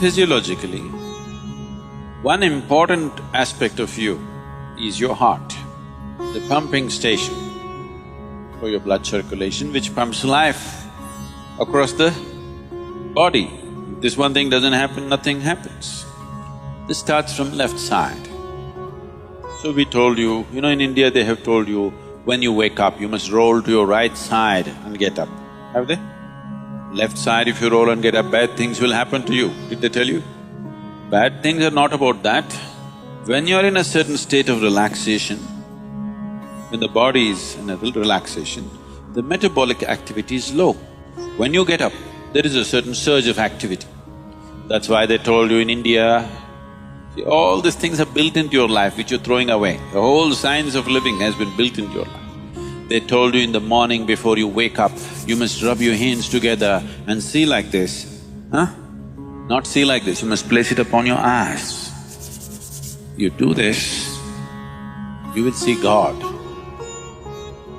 Physiologically, one important aspect of you is your heart, the pumping station for your blood circulation which pumps life across the body. If this one thing doesn't happen, nothing happens. This starts from left side. So we told you, in India they have told you, when you wake up, you must roll to your right side and get up. Have they? Left side, if you roll and get up, bad things will happen to you. Did they tell you? Bad things are not about that. When you're in a certain state of relaxation, when the body is in a relaxation, the metabolic activity is low. When you get up, there is a certain surge of activity. That's why they told you in India, see, all these things are built into your life which you're throwing away. The whole science of living has been built into your life. They told you in the morning before you wake up, you must rub your hands together and see like this, huh? Not see like this, you must place it upon your eyes. You do this, you will see God.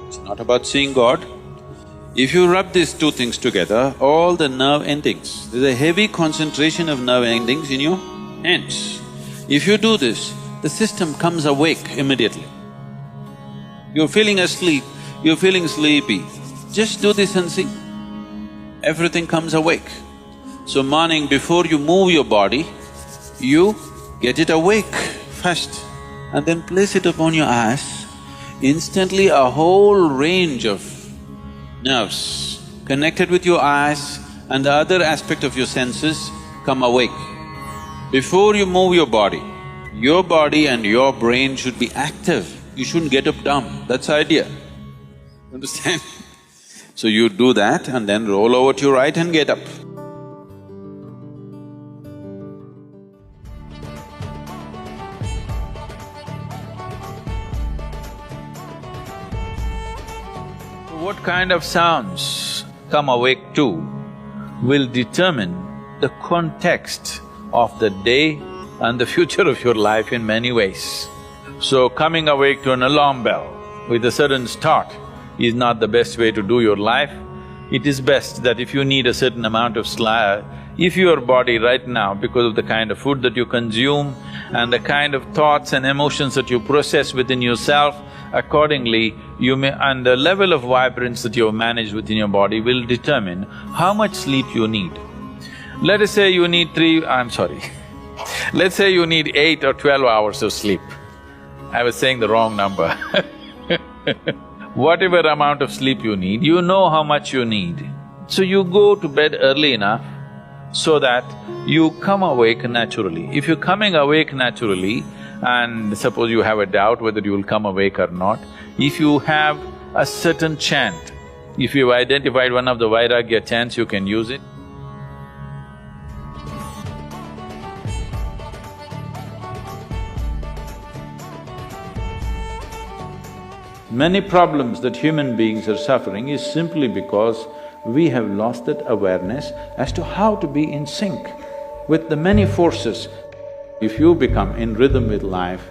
It's not about seeing God. If you rub these two things together, all the nerve endings, there's a heavy concentration of nerve endings in your hands. If you do this, the system comes awake immediately. You're feeling asleep, you're feeling sleepy, just do this and see. Everything comes awake. So morning before you move your body, you get it awake first and then place it upon your eyes. Instantly a whole range of nerves connected with your eyes and the other aspect of your senses come awake. Before you move your body and your brain should be active. You shouldn't get up dumb, that's the idea. Understand? So you do that and then roll over to your right and get up. What kind of sounds come awake to will determine the context of the day and the future of your life in many ways. So coming awake to an alarm bell with a sudden start is not the best way to do your life. It is best that if you need a certain amount of sleep, if your body right now, because of the kind of food that you consume and the kind of thoughts and emotions that you process within yourself, accordingly you may… and the level of vibrance that you have managed within your body will determine how much sleep you need. Let us say you need let's say you need 8 or 12 hours of sleep. I was saying the wrong number Whatever amount of sleep you need, you know how much you need. So you go to bed early enough so that you come awake naturally. If you're coming awake naturally, and suppose you have a doubt whether you will come awake or not, if you have a certain chant, if you've identified one of the Vairagya chants, you can use it. Many problems that human beings are suffering is simply because we have lost that awareness as to how to be in sync with the many forces. If you become in rhythm with life,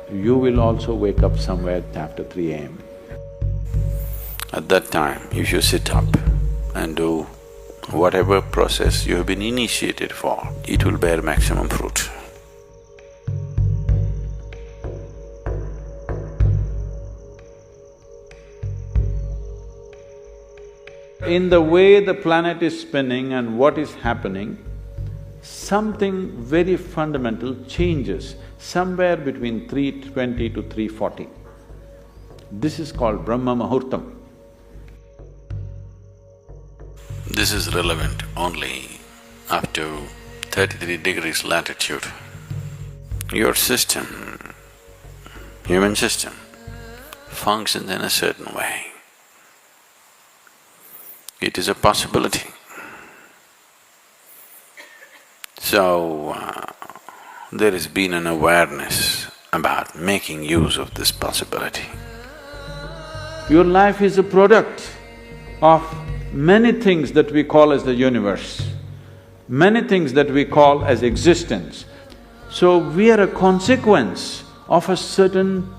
you will also wake up somewhere after 3 a.m. At that time, if you sit up and do whatever process you have been initiated for, it will bear maximum fruit. In the way the planet is spinning and what is happening, something very fundamental changes somewhere between 3:20 to 3:40. This is called Brahma Muhurtam. This is relevant only up to 33 degrees latitude. Your system, human system, functions in a certain way. It is a possibility. So, there has been an awareness about making use of this possibility. Your life is a product of many things that we call as the universe, many things that we call as existence. So we are a consequence of a certain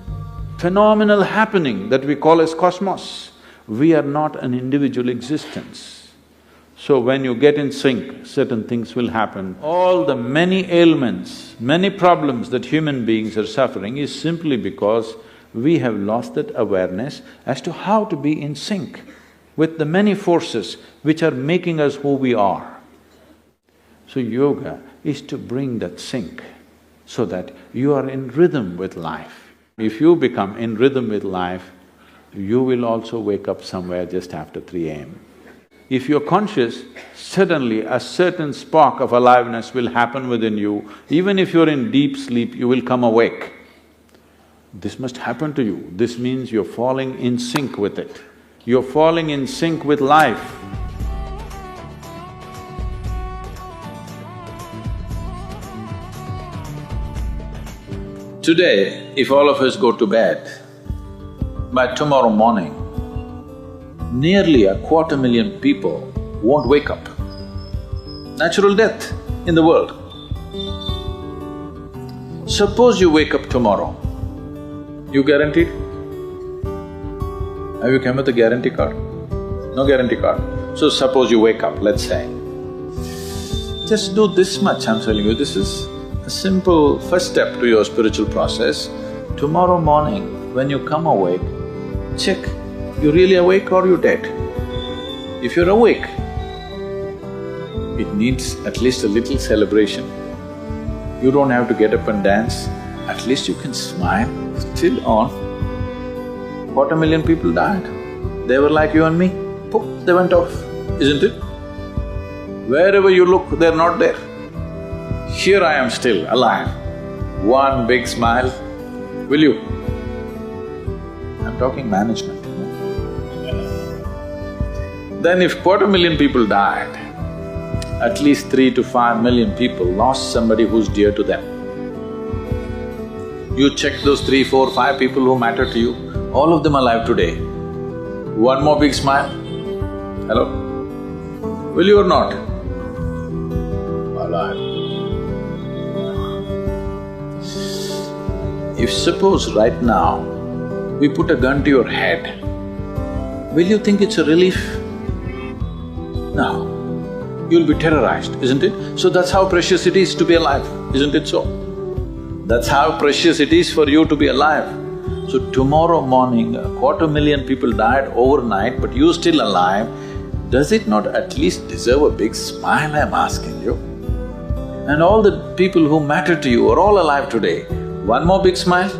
phenomenal happening that we call as cosmos. We are not an individual existence. So when you get in sync, certain things will happen. All the many ailments, many problems that human beings are suffering is simply because we have lost that awareness as to how to be in sync with the many forces which are making us who we are. So yoga is to bring that sync so that you are in rhythm with life. If you become in rhythm with life, you will also wake up somewhere just after 3 a.m. If you're conscious, suddenly a certain spark of aliveness will happen within you. Even if you're in deep sleep, you will come awake. This must happen to you. This means you're falling in sync with it. You're falling in sync with life. Today, if all of us go to bed, by tomorrow morning, nearly 250,000 people won't wake up. Natural death in the world. Suppose you wake up tomorrow, you guaranteed? Have you come with a guarantee card? No guarantee card. So suppose you wake up, let's say. Just do this much, I'm telling you, this is a simple first step to your spiritual process. Tomorrow morning, when you come awake, check, you really awake or you dead? If you're awake, it needs at least a little celebration. You don't have to get up and dance, at least you can smile, still on. 250,000 people died. They were like you and me, poof, they went off, isn't it? Wherever you look, they're not there. Here I am still, alive. One big smile, will you? I'm talking management. Then if 250,000 people died, at least 3 to 5 million people lost somebody who's dear to them. You check those 3, 4, 5 people who matter to you, all of them alive today. One more big smile, hello? Will you or not? Alive. If suppose right now, we put a gun to your head, will you think it's a relief? No. You'll be terrorized, isn't it? So that's how precious it is to be alive, isn't it so? That's how precious it is for you to be alive. So tomorrow morning, 250,000 people died overnight, but you're still alive, does it not at least deserve a big smile, I'm asking you? And all the people who matter to you are all alive today. One more big smile?